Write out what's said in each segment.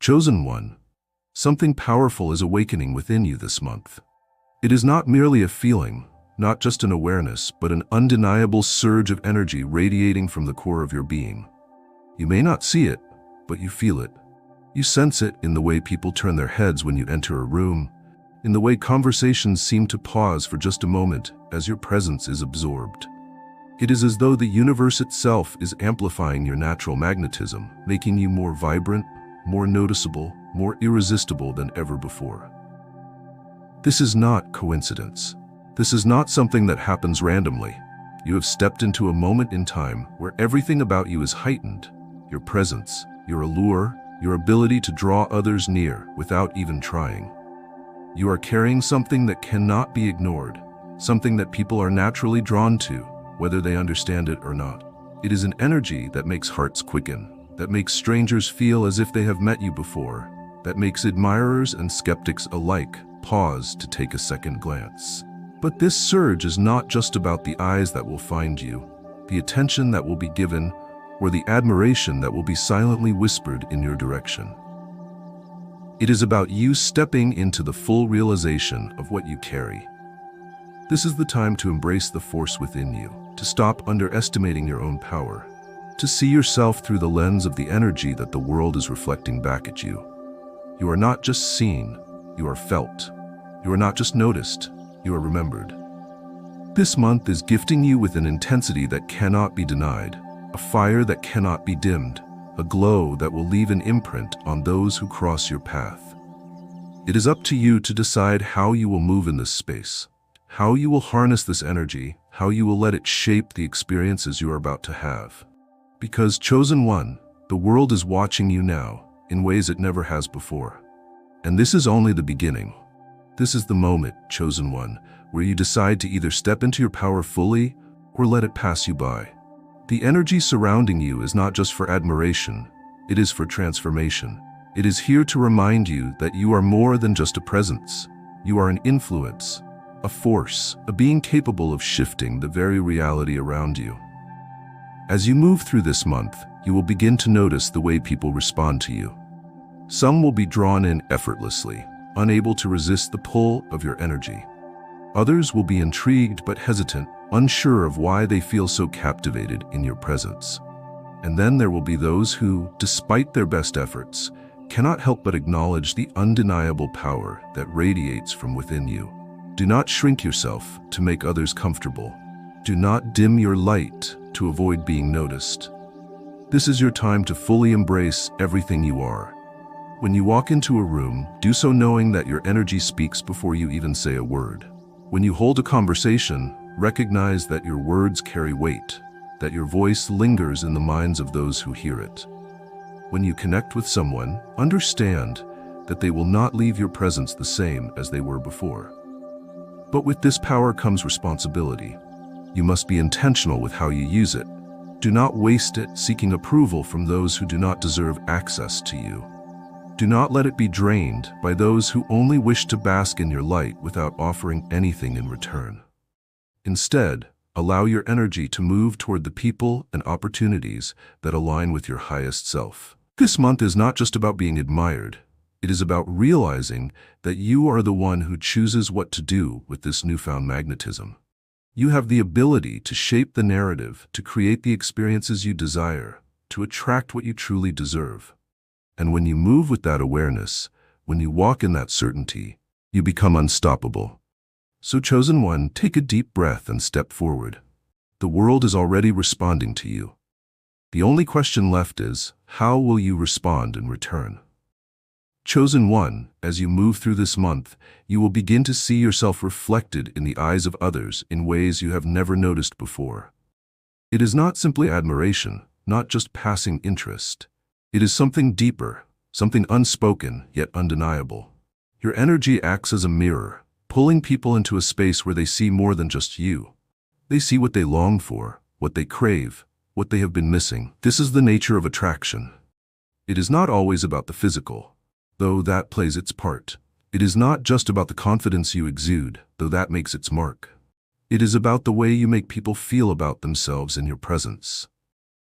Chosen one, something powerful is awakening within you this month. It is not merely a feeling, not just an awareness, but an undeniable surge of energy radiating from the core of your being. You may not see it, but you feel it. You sense it in the way people turn their heads when you enter a room, in the way conversations seem to pause for just a moment as your presence is absorbed. It is as though the universe itself is amplifying your natural magnetism, making you more vibrant, more noticeable, more irresistible than ever before. This is not coincidence. This is not something that happens randomly. You have stepped into a moment in time where everything about you is heightened. Your presence, your allure, your ability to draw others near without even trying. You are carrying something that cannot be ignored, something that people are naturally drawn to, whether they understand it or not. It is an energy that makes hearts quicken, that makes strangers feel as if they have met you before, that makes admirers and skeptics alike pause to take a second glance. But this surge is not just about the eyes that will find you, the attention that will be given, or the admiration that will be silently whispered in your direction. It is about you stepping into the full realization of what you carry. This is the time to embrace the force within you, to stop underestimating your own power, to see yourself through the lens of the energy that the world is reflecting back at you. You are not just seen, you are felt. You are not just noticed, you are remembered. This month is gifting you with an intensity that cannot be denied, a fire that cannot be dimmed, a glow that will leave an imprint on those who cross your path. It is up to you to decide how you will move in this space, how you will harness this energy, how you will let it shape the experiences you are about to have. Because, chosen one, the world is watching you now in ways it never has before. And this is only the beginning. This is the moment, chosen one, where you decide to either step into your power fully or let it pass you by. The energy surrounding you is not just for admiration, it is for transformation. It is here to remind you that you are more than just a presence. You are an influence, a force, a being capable of shifting the very reality around you. As you move through this month, you will begin to notice the way people respond to you. Some will be drawn in effortlessly, unable to resist the pull of your energy. Others will be intrigued but hesitant, unsure of why they feel so captivated in your presence. And then there will be those who, despite their best efforts, cannot help but acknowledge the undeniable power that radiates from within you. Do not shrink yourself to make others comfortable. Do not dim your light to avoid being noticed. This is your time to fully embrace everything you are. When you walk into a room, do so knowing that your energy speaks before you even say a word. When you hold a conversation, recognize that your words carry weight, that your voice lingers in the minds of those who hear it. When you connect with someone, understand that they will not leave your presence the same as they were before. But with this power comes responsibility. You must be intentional with how you use it. Do not waste it seeking approval from those who do not deserve access to you. Do not let it be drained by those who only wish to bask in your light without offering anything in return. Instead, allow your energy to move toward the people and opportunities that align with your highest self. This month is not just about being admired. It is about realizing that you are the one who chooses what to do with this newfound magnetism. You have the ability to shape the narrative, to create the experiences you desire, to attract what you truly deserve. And when you move with that awareness, when you walk in that certainty, you become unstoppable. So, chosen one, take a deep breath and step forward. The world is already responding to you. The only question left is, how will you respond in return? Chosen one, as you move through this month, you will begin to see yourself reflected in the eyes of others in ways you have never noticed before. It is not simply admiration, not just passing interest. It is something deeper, something unspoken yet undeniable. Your energy acts as a mirror, pulling people into a space where they see more than just you. They see what they long for, what they crave, what they have been missing. This is the nature of attraction. It is not always about the physical, though that plays its part. It is not just about the confidence you exude, though that makes its mark. It is about the way you make people feel about themselves in your presence.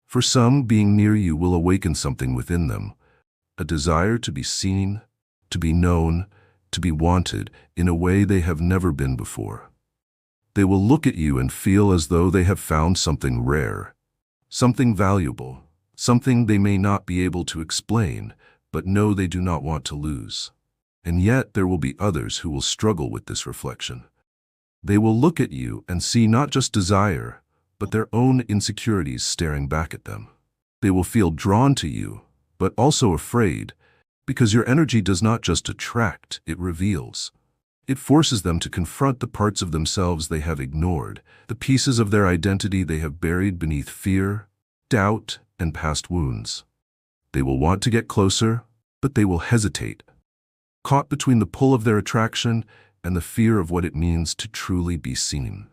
For some, being near you will awaken something within them, a desire to be seen, to be known, to be wanted in a way they have never been before. They will look at you and feel as though they have found something rare, something valuable, something they may not be able to explain, but know they do not want to lose. And yet there will be others who will struggle with this reflection. They will look at you and see not just desire, but their own insecurities staring back at them. They will feel drawn to you, but also afraid, because your energy does not just attract, it reveals. It forces them to confront the parts of themselves they have ignored, the pieces of their identity they have buried beneath fear, doubt, and past wounds. They will want to get closer, but they will hesitate, caught between the pull of their attraction and the fear of what it means to truly be seen.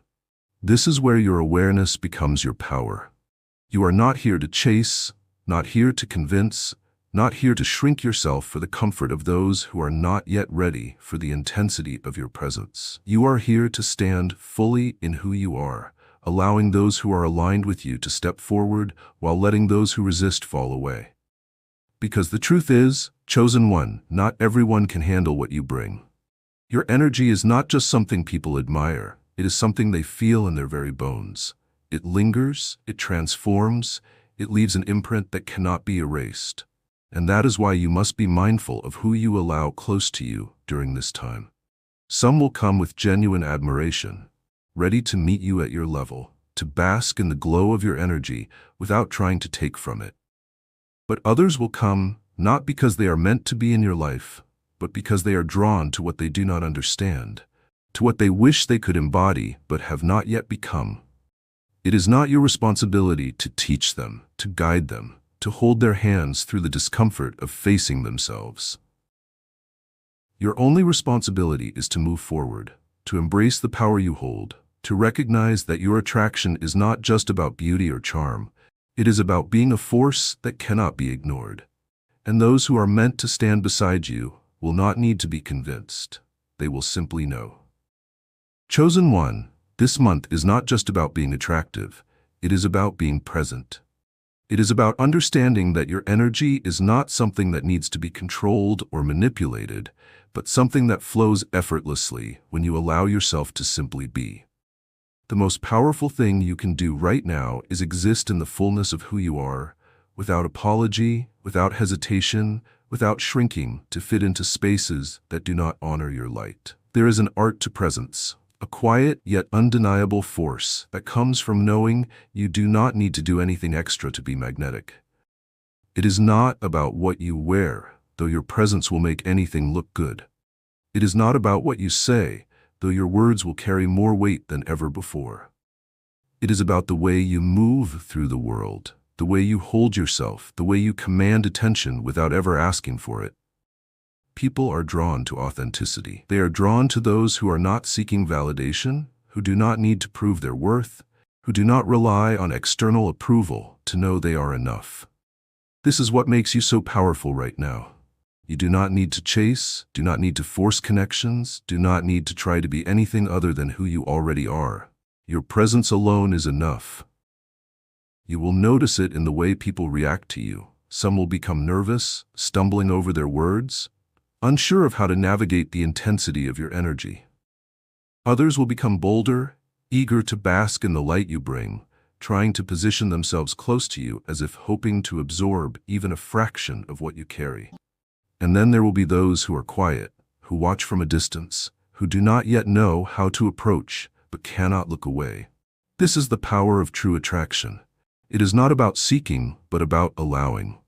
This is where your awareness becomes your power. You are not here to chase, not here to convince, not here to shrink yourself for the comfort of those who are not yet ready for the intensity of your presence. You are here to stand fully in who you are, allowing those who are aligned with you to step forward while letting those who resist fall away. Because the truth is, chosen one, not everyone can handle what you bring. Your energy is not just something people admire, it is something they feel in their very bones. It lingers, it transforms, it leaves an imprint that cannot be erased. And that is why you must be mindful of who you allow close to you during this time. Some will come with genuine admiration, ready to meet you at your level, to bask in the glow of your energy without trying to take from it. But others will come, not because they are meant to be in your life, but because they are drawn to what they do not understand, to what they wish they could embody but have not yet become. It is not your responsibility to teach them, to guide them, to hold their hands through the discomfort of facing themselves. Your only responsibility is to move forward, to embrace the power you hold, to recognize that your attraction is not just about beauty or charm, it is about being a force that cannot be ignored. And those who are meant to stand beside you will not need to be convinced. They will simply know. Chosen one, this month is not just about being attractive, it is about being present. It is about understanding that your energy is not something that needs to be controlled or manipulated, but something that flows effortlessly when you allow yourself to simply be. The most powerful thing you can do right now is exist in the fullness of who you are, without apology, without hesitation, without shrinking to fit into spaces that do not honor your light. There is an art to presence, a quiet yet undeniable force that comes from knowing you do not need to do anything extra to be magnetic. It is not about what you wear, though your presence will make anything look good. It is not about what you say, though your words will carry more weight than ever before. It is about the way you move through the world, the way you hold yourself, the way you command attention without ever asking for it. People are drawn to authenticity. They are drawn to those who are not seeking validation, who do not need to prove their worth, who do not rely on external approval to know they are enough. This is what makes you so powerful right now. You do not need to chase, do not need to force connections, do not need to try to be anything other than who you already are. Your presence alone is enough. You will notice it in the way people react to you. Some will become nervous, stumbling over their words, unsure of how to navigate the intensity of your energy. Others will become bolder, eager to bask in the light you bring, trying to position themselves close to you as if hoping to absorb even a fraction of what you carry. And then there will be those who are quiet, who watch from a distance, who do not yet know how to approach, but cannot look away. This is the power of true attraction. It is not about seeking, but about allowing.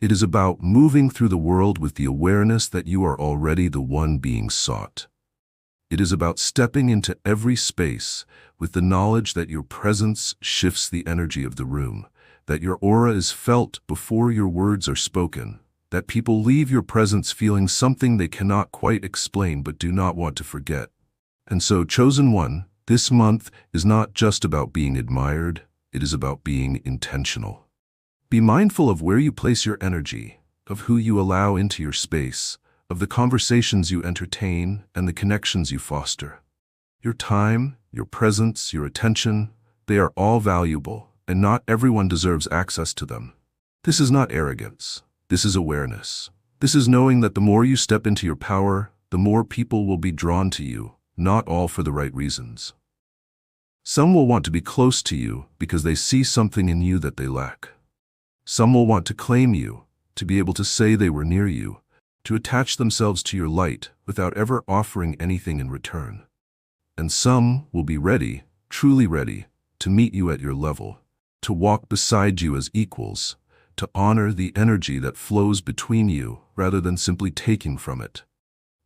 It is about moving through the world with the awareness that you are already the one being sought. It is about stepping into every space with the knowledge that your presence shifts the energy of the room, that your aura is felt before your words are spoken, that people leave your presence feeling something they cannot quite explain but do not want to forget. And so, chosen one, this month is not just about being admired, it is about being intentional. Be mindful of where you place your energy, of who you allow into your space, of the conversations you entertain and the connections you foster. Your time, your presence, your attention, they are all valuable, and not everyone deserves access to them. This is not arrogance. This is awareness. This is knowing that the more you step into your power, the more people will be drawn to you, not all for the right reasons. Some will want to be close to you because they see something in you that they lack. Some will want to claim you, to be able to say they were near you, to attach themselves to your light without ever offering anything in return. And some will be ready, truly ready, to meet you at your level, to walk beside you as equals, to honor the energy that flows between you rather than simply taking from it.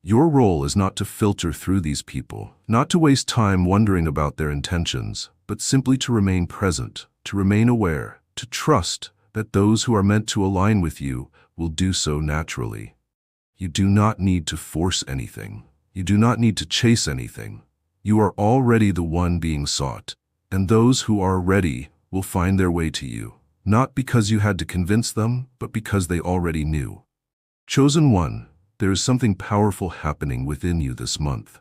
Your role is not to filter through these people, not to waste time wondering about their intentions, but simply to remain present, to remain aware, to trust that those who are meant to align with you will do so naturally. You do not need to force anything. You do not need to chase anything. You are already the one being sought, and those who are ready will find their way to you, not because you had to convince them, but because they already knew. Chosen one, there is something powerful happening within you this month.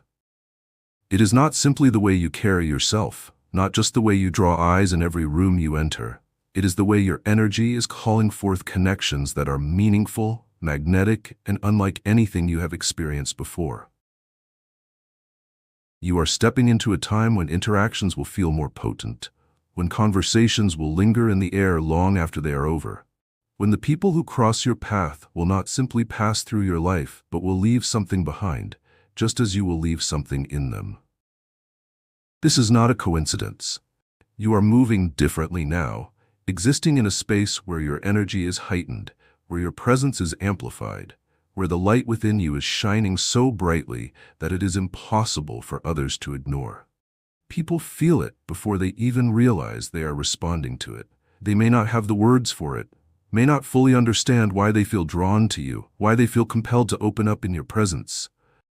It is not simply the way you carry yourself, not just the way you draw eyes in every room you enter. It is the way your energy is calling forth connections that are meaningful, magnetic, and unlike anything you have experienced before. You are stepping into a time when interactions will feel more potent, when conversations will linger in the air long after they are over, when the people who cross your path will not simply pass through your life, but will leave something behind, just as you will leave something in them. This is not a coincidence. You are moving differently now, existing in a space where your energy is heightened, where your presence is amplified, where the light within you is shining so brightly that it is impossible for others to ignore. People feel it before they even realize they are responding to it. They may not have the words for it, may not fully understand why they feel drawn to you, why they feel compelled to open up in your presence,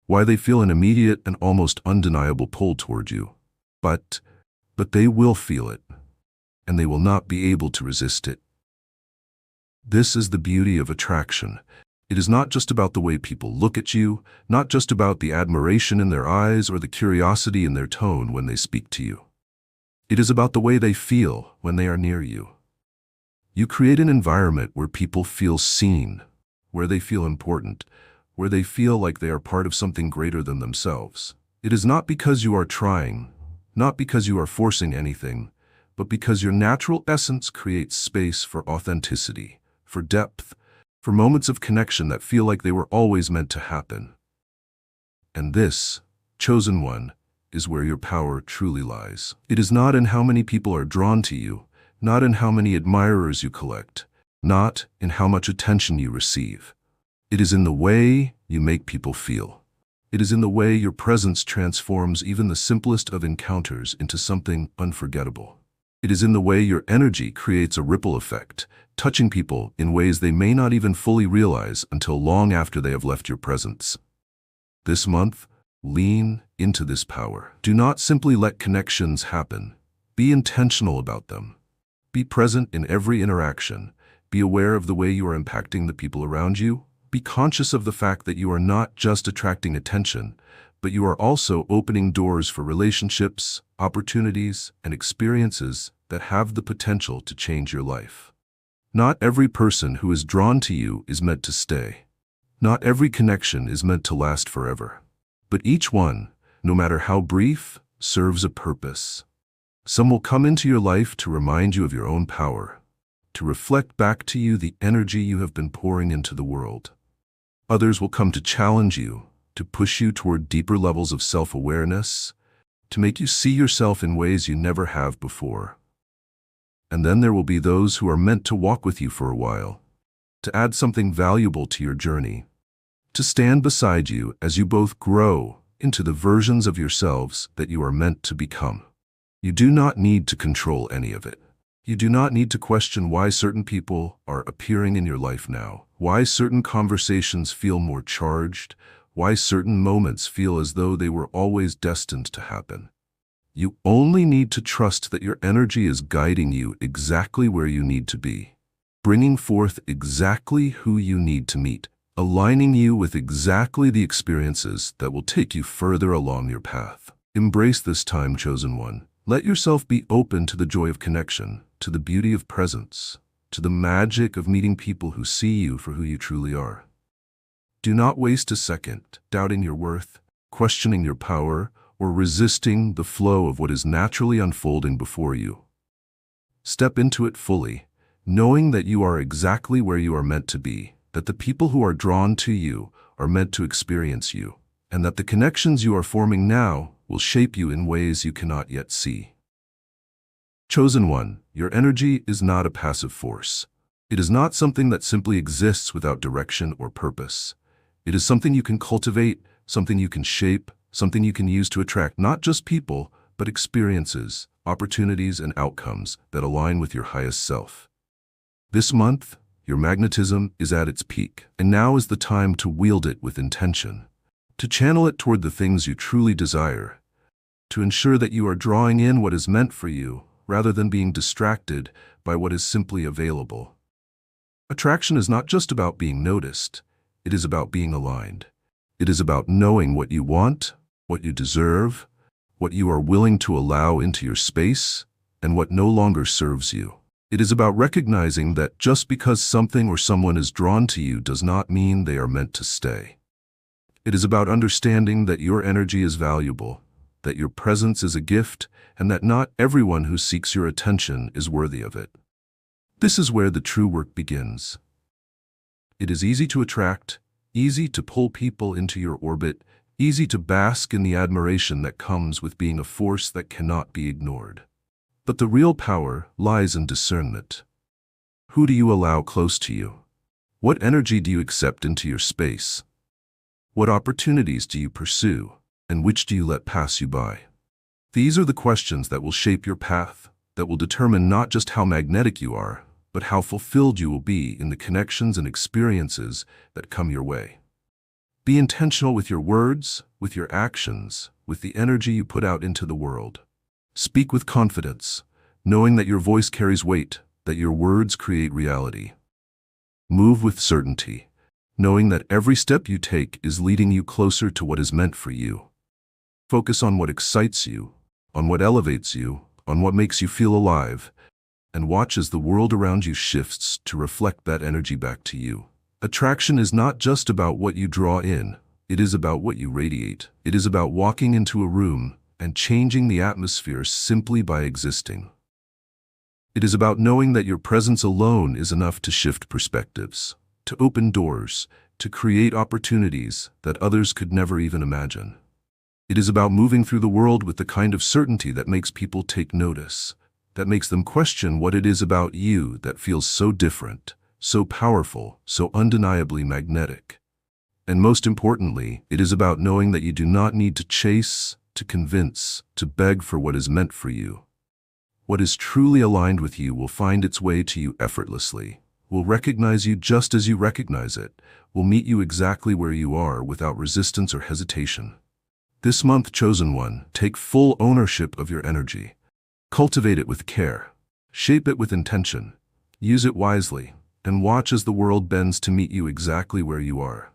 why they feel an immediate and almost undeniable pull toward you. But they will feel it, and they will not be able to resist it. This is the beauty of attraction. It is not just about the way people look at you, not just about the admiration in their eyes or the curiosity in their tone when they speak to you. It is about the way they feel when they are near you. You create an environment where people feel seen, where they feel important, where they feel like they are part of something greater than themselves. It is not because you are trying, not because you are forcing anything, but because your natural essence creates space for authenticity, for depth, for moments of connection that feel like they were always meant to happen. And this, chosen one, is where your power truly lies. It is not in how many people are drawn to you, not in how many admirers you collect, not in how much attention you receive. It is in the way you make people feel. It is in the way your presence transforms even the simplest of encounters into something unforgettable. It is in the way your energy creates a ripple effect, touching people in ways they may not even fully realize until long after they have left your presence. This month, lean into this power. Do not simply let connections happen. Be intentional about them. Be present in every interaction. Be aware of the way you are impacting the people around you. Be conscious of the fact that you are not just attracting attention, but you are also opening doors for relationships, opportunities, and experiences that have the potential to change your life. Not every person who is drawn to you is meant to stay. Not every connection is meant to last forever. But each one, no matter how brief, serves a purpose. Some will come into your life to remind you of your own power, to reflect back to you the energy you have been pouring into the world. Others will come to challenge you, to push you toward deeper levels of self-awareness, to make you see yourself in ways you never have before. And then there will be those who are meant to walk with you for a while, to add something valuable to your journey, to stand beside you as you both grow into the versions of yourselves that you are meant to become. You do not need to control any of it. You do not need to question why certain people are appearing in your life now, why certain conversations feel more charged, why certain moments feel as though they were always destined to happen. You only need to trust that your energy is guiding you exactly where you need to be, bringing forth exactly who you need to meet, aligning you with exactly the experiences that will take you further along your path. Embrace this time, chosen one. Let yourself be open to the joy of connection, to the beauty of presence, to the magic of meeting people who see you for who you truly are. Do not waste a second doubting your worth, questioning your power, or resisting the flow of what is naturally unfolding before you. Step into it fully, knowing that you are exactly where you are meant to be, that the people who are drawn to you are meant to experience you, and that the connections you are forming now will shape you in ways you cannot yet see. Chosen one, your energy is not a passive force. It is not something that simply exists without direction or purpose. It is something you can cultivate, something you can shape, something you can use to attract not just people, but experiences, opportunities, and outcomes that align with your highest self. This month, your magnetism is at its peak, and now is the time to wield it with intention, to channel it toward the things you truly desire, to ensure that you are drawing in what is meant for you, rather than being distracted by what is simply available. Attraction is not just about being noticed, it is about being aligned. It is about knowing what you want, what you deserve, what you are willing to allow into your space, and what no longer serves you. It is about recognizing that just because something or someone is drawn to you does not mean they are meant to stay. It is about understanding that your energy is valuable, that your presence is a gift, and that not everyone who seeks your attention is worthy of it. This is where the true work begins. It is easy to attract, easy to pull people into your orbit, easy to bask in the admiration that comes with being a force that cannot be ignored. But the real power lies in discernment. Who do you allow close to you? What energy do you accept into your space? What opportunities do you pursue, and which do you let pass you by? These are the questions that will shape your path, that will determine not just how magnetic you are, but how fulfilled you will be in the connections and experiences that come your way. Be intentional with your words, with your actions, with the energy you put out into the world. Speak with confidence, knowing that your voice carries weight, that your words create reality. Move with certainty, knowing that every step you take is leading you closer to what is meant for you. Focus on what excites you, on what elevates you, on what makes you feel alive, and watch as the world around you shifts to reflect that energy back to you. Attraction is not just about what you draw in, it is about what you radiate. It is about walking into a room and changing the atmosphere simply by existing. It is about knowing that your presence alone is enough to shift perspectives, to open doors, to create opportunities that others could never even imagine. It is about moving through the world with the kind of certainty that makes people take notice, that makes them question what it is about you that feels so different, so powerful, so undeniably magnetic. And most importantly, it is about knowing that you do not need to chase, to convince, to beg for what is meant for you. What is truly aligned with you will find its way to you effortlessly, will recognize you just as you recognize it, will meet you exactly where you are without resistance or hesitation. This month, chosen one, take full ownership of your energy. Cultivate it with care. Shape it with intention. Use it wisely, and watch as the world bends to meet you exactly where you are.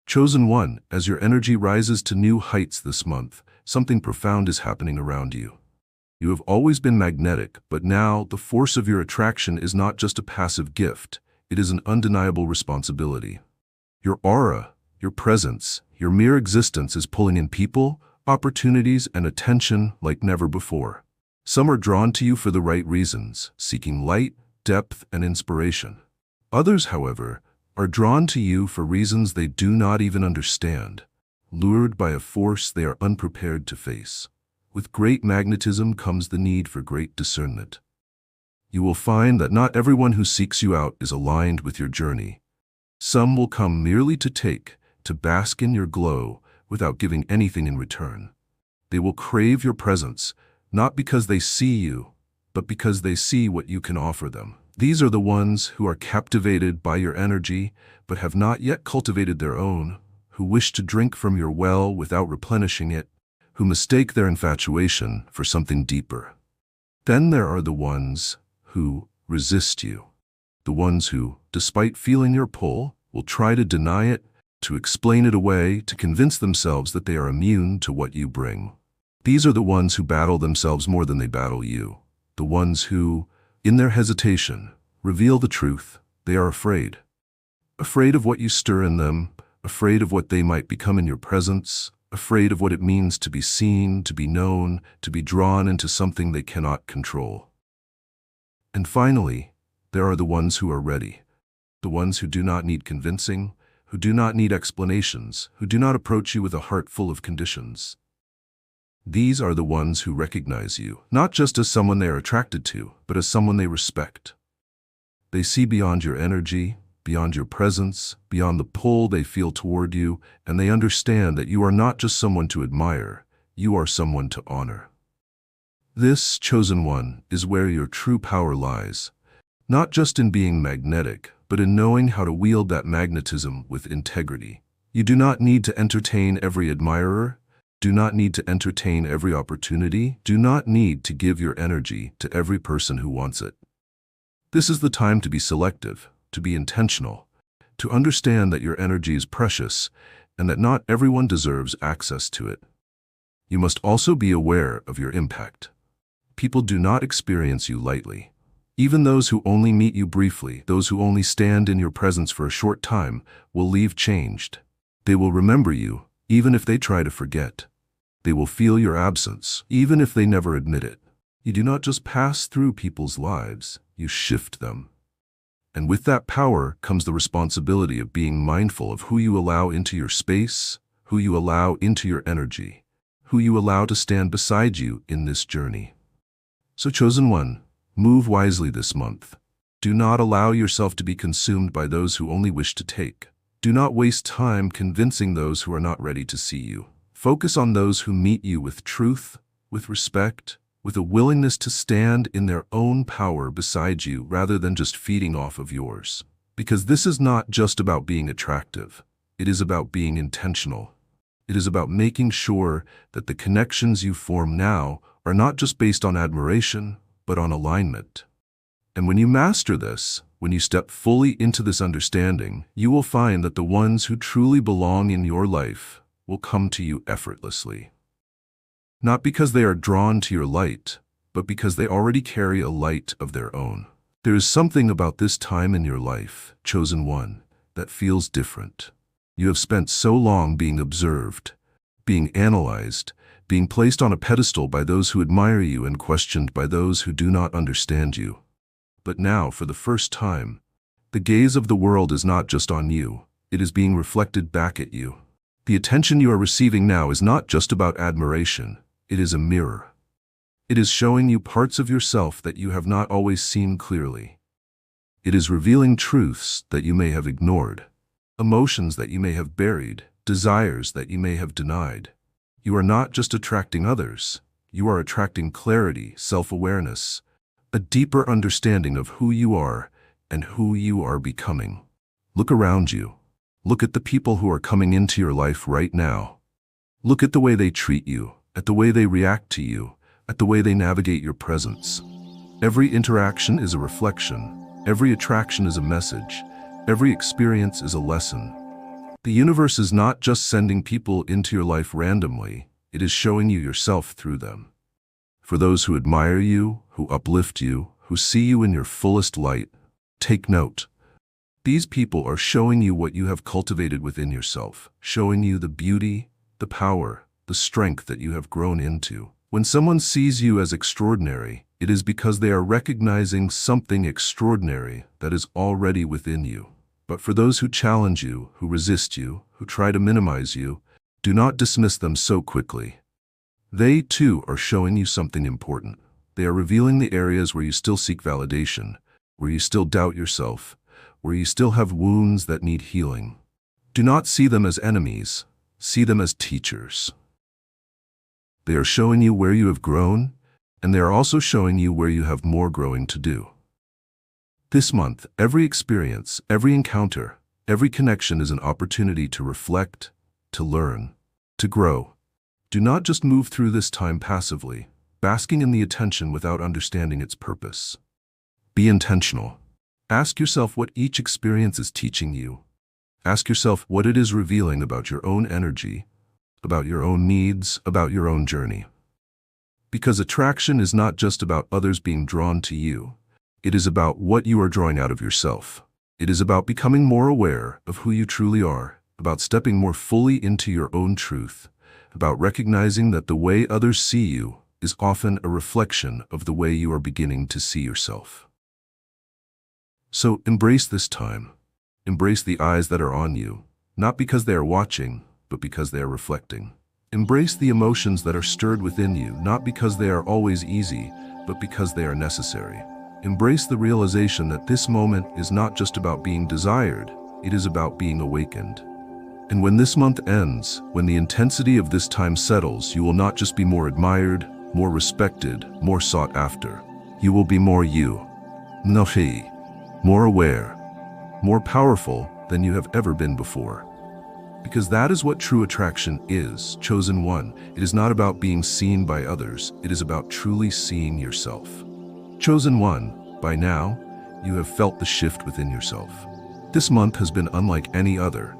Chosen one, as your energy rises to new heights this month, something profound is happening around you. You have always been magnetic, but now the force of your attraction is not just a passive gift, it is an undeniable responsibility. Your aura, your presence, your mere existence is pulling in people, opportunities, and attention like never before. Some are drawn to you for the right reasons, seeking light, depth, and inspiration. Others, however, are drawn to you for reasons they do not even understand, lured by a force they are unprepared to face. With great magnetism comes the need for great discernment. You will find that not everyone who seeks you out is aligned with your journey. Some will come merely to take, to bask in your glow, without giving anything in return. They will crave your presence, not because they see you, but because they see what you can offer them. These are the ones who are captivated by your energy, but have not yet cultivated their own, who wish to drink from your well without replenishing it, who mistake their infatuation for something deeper. Then there are the ones who resist you, the ones who, despite feeling your pull, will try to deny it, to explain it away, to convince themselves that they are immune to what you bring. These are the ones who battle themselves more than they battle you, the ones who, in their hesitation, reveal the truth. They are afraid. Afraid of what you stir in them, afraid of what they might become in your presence, afraid of what it means to be seen, to be known, to be drawn into something they cannot control. And finally, there are the ones who are ready, the ones who do not need convincing, who do not need explanations, who do not approach you with a heart full of conditions. These are the ones who recognize you, not just as someone they are attracted to, but as someone they respect. They see beyond your energy, beyond your presence, beyond the pull they feel toward you, and they understand that you are not just someone to admire, you are someone to honor. This, chosen one, is where your true power lies, not just in being magnetic, but in knowing how to wield that magnetism with integrity. You do not need to entertain every admirer, do not need to entertain every opportunity, do not need to give your energy to every person who wants it. This is the time to be selective, to be intentional, to understand that your energy is precious and that not everyone deserves access to it. You must also be aware of your impact. People do not experience you lightly. Even those who only meet you briefly, those who only stand in your presence for a short time, will leave changed. They will remember you, even if they try to forget. They will feel your absence, even if they never admit it. You do not just pass through people's lives, you shift them. And with that power comes the responsibility of being mindful of who you allow into your space, who you allow into your energy, who you allow to stand beside you in this journey. So, chosen one, move wisely this month. Do not allow yourself to be consumed by those who only wish to take. Do not waste time convincing those who are not ready to see you. Focus on those who meet you with truth, with respect, with a willingness to stand in their own power beside you rather than just feeding off of yours. Because this is not just about being attractive. It is about being intentional. It is about making sure that the connections you form now are not just based on admiration, but on alignment. And when you master this, when you step fully into this understanding, you will find that the ones who truly belong in your life will come to you effortlessly. Not because they are drawn to your light, but because they already carry a light of their own. There is something about this time in your life, chosen one, that feels different. You have spent so long being observed, being analyzed, being placed on a pedestal by those who admire you and questioned by those who do not understand you. But now, for the first time, the gaze of the world is not just on you, it is being reflected back at you. The attention you are receiving now is not just about admiration, it is a mirror. It is showing you parts of yourself that you have not always seen clearly. It is revealing truths that you may have ignored, emotions that you may have buried, desires that you may have denied. You are not just attracting others, you are attracting clarity, self-awareness, a deeper understanding of who you are and who you are becoming. Look around you. Look at the people who are coming into your life right now. Look at the way they treat you, at the way they react to you, at the way they navigate your presence. Every interaction is a reflection. Every attraction is a message. Every experience is a lesson. The universe is not just sending people into your life randomly, it is showing you yourself through them. For those who admire you, who uplift you, who see you in your fullest light, take note. These people are showing you what you have cultivated within yourself, showing you the beauty, the power, the strength that you have grown into. When someone sees you as extraordinary, it is because they are recognizing something extraordinary that is already within you. But for those who challenge you, who resist you, who try to minimize you, do not dismiss them so quickly. They, too, are showing you something important. They are revealing the areas where you still seek validation, where you still doubt yourself, where you still have wounds that need healing. Do not see them as enemies, see them as teachers. They are showing you where you have grown, and they are also showing you where you have more growing to do. This month, every experience, every encounter, every connection is an opportunity to reflect, to learn, to grow. Do not just move through this time passively, basking in the attention without understanding its purpose. Be intentional. Ask yourself what each experience is teaching you. Ask yourself what it is revealing about your own energy, about your own needs, about your own journey. Because attraction is not just about others being drawn to you. It is about what you are drawing out of yourself. It is about becoming more aware of who you truly are, about stepping more fully into your own truth, about recognizing that the way others see you is often a reflection of the way you are beginning to see yourself. So embrace this time. Embrace the eyes that are on you, not because they are watching, but because they are reflecting. Embrace the emotions that are stirred within you, not because they are always easy, but because they are necessary. Embrace the realization that this moment is not just about being desired, it is about being awakened. And when this month ends, when the intensity of this time settles, you will not just be more admired, more respected, more sought after. You will be more you. Nahi, more aware, more powerful than you have ever been before. Because that is what true attraction is, chosen one. It is not about being seen by others, it is about truly seeing yourself. Chosen one, by now, you have felt the shift within yourself. This month has been unlike any other,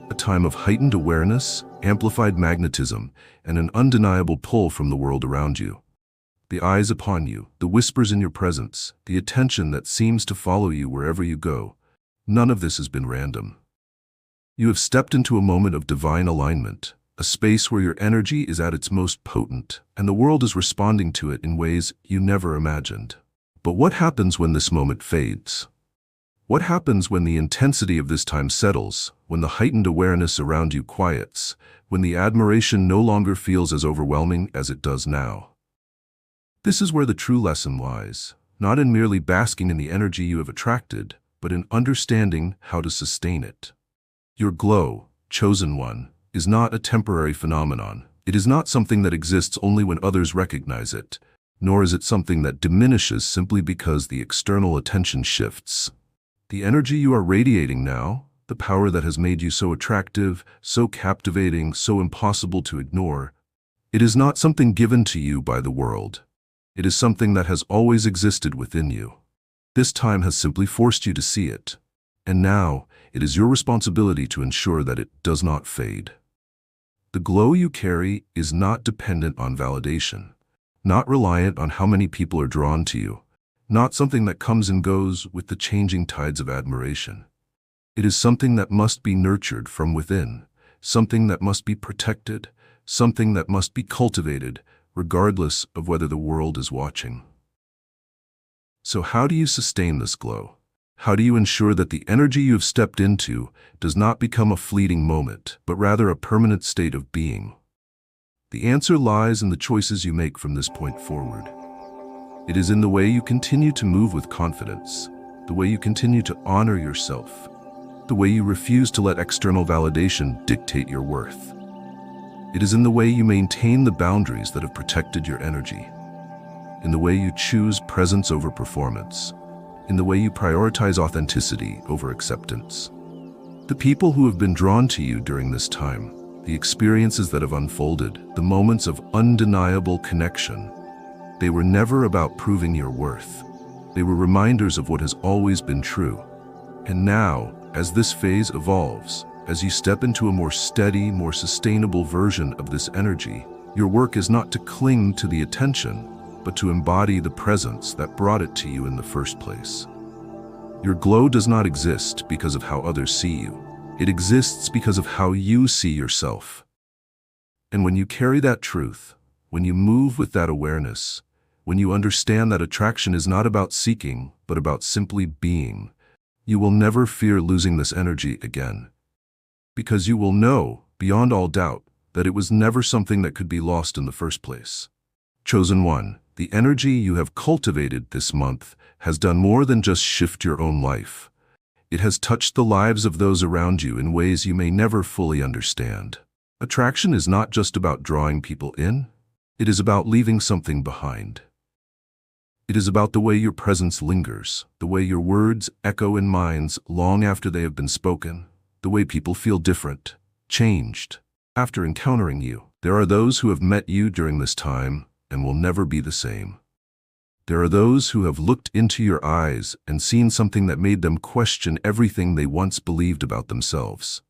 a time of heightened awareness, amplified magnetism, and an undeniable pull from the world around you. The eyes upon you, the whispers in your presence, the attention that seems to follow you wherever you go, none of this has been random. You have stepped into a moment of divine alignment, a space where your energy is at its most potent, and the world is responding to it in ways you never imagined. But what happens when this moment fades? What happens when the intensity of this time settles, when the heightened awareness around you quiets, when the admiration no longer feels as overwhelming as it does now? This is where the true lesson lies, not in merely basking in the energy you have attracted, but in understanding how to sustain it. Your glow, chosen one, is not a temporary phenomenon. It is not something that exists only when others recognize it, nor is it something that diminishes simply because the external attention shifts. The energy you are radiating now, the power that has made you so attractive, so captivating, so impossible to ignore, it is not something given to you by the world. It is something that has always existed within you. This time has simply forced you to see it. And now, it is your responsibility to ensure that it does not fade. The glow you carry is not dependent on validation, not reliant on how many people are drawn to you, not something that comes and goes with the changing tides of admiration. It is something that must be nurtured from within, something that must be protected, something that must be cultivated, regardless of whether the world is watching. So how do you sustain this glow? How do you ensure that the energy you have stepped into does not become a fleeting moment, but rather a permanent state of being? The answer lies in the choices you make from this point forward. It is in the way you continue to move with confidence, the way you continue to honor yourself, the way you refuse to let external validation dictate your worth. It is in the way you maintain the boundaries that have protected your energy, in the way you choose presence over performance, in the way you prioritize authenticity over acceptance. The people who have been drawn to you during this time, the experiences that have unfolded, the moments of undeniable connection, they were never about proving your worth. They were reminders of what has always been true. And now, as this phase evolves, as you step into a more steady, more sustainable version of this energy, your work is not to cling to the attention, but to embody the presence that brought it to you in the first place. Your glow does not exist because of how others see you. It exists because of how you see yourself. And when you carry that truth, when you move with that awareness, when you understand that attraction is not about seeking, but about simply being, you will never fear losing this energy again. Because you will know, beyond all doubt, that it was never something that could be lost in the first place. Chosen one, the energy you have cultivated this month has done more than just shift your own life. It has touched the lives of those around you in ways you may never fully understand. Attraction is not just about drawing people in, it is about leaving something behind. It is about the way your presence lingers, the way your words echo in minds long after they have been spoken, the way people feel different, changed, after encountering you. There are those who have met you during this time and will never be the same. There are those who have looked into your eyes and seen something that made them question everything they once believed about themselves.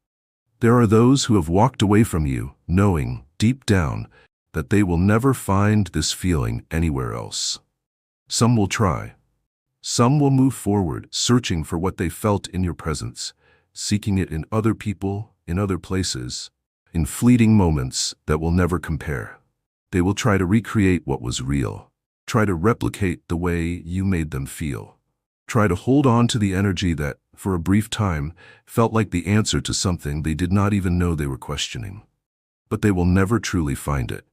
There are those who have walked away from you, knowing, deep down, that they will never find this feeling anywhere else. Some will try. Some will move forward, searching for what they felt in your presence, seeking it in other people, in other places, in fleeting moments that will never compare. They will try to recreate what was real, try to replicate the way you made them feel, try to hold on to the energy that, for a brief time, felt like the answer to something they did not even know they were questioning. But they will never truly find it,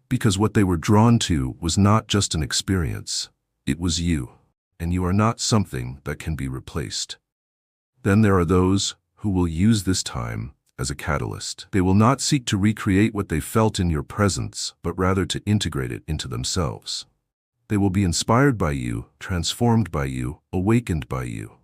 because what they were drawn to was not just an experience, it was you, and you are not something that can be replaced. Then there are those who will use this time as a catalyst. They will not seek to recreate what they felt in your presence, but rather to integrate it into themselves. They will be inspired by you, transformed by you, awakened by you.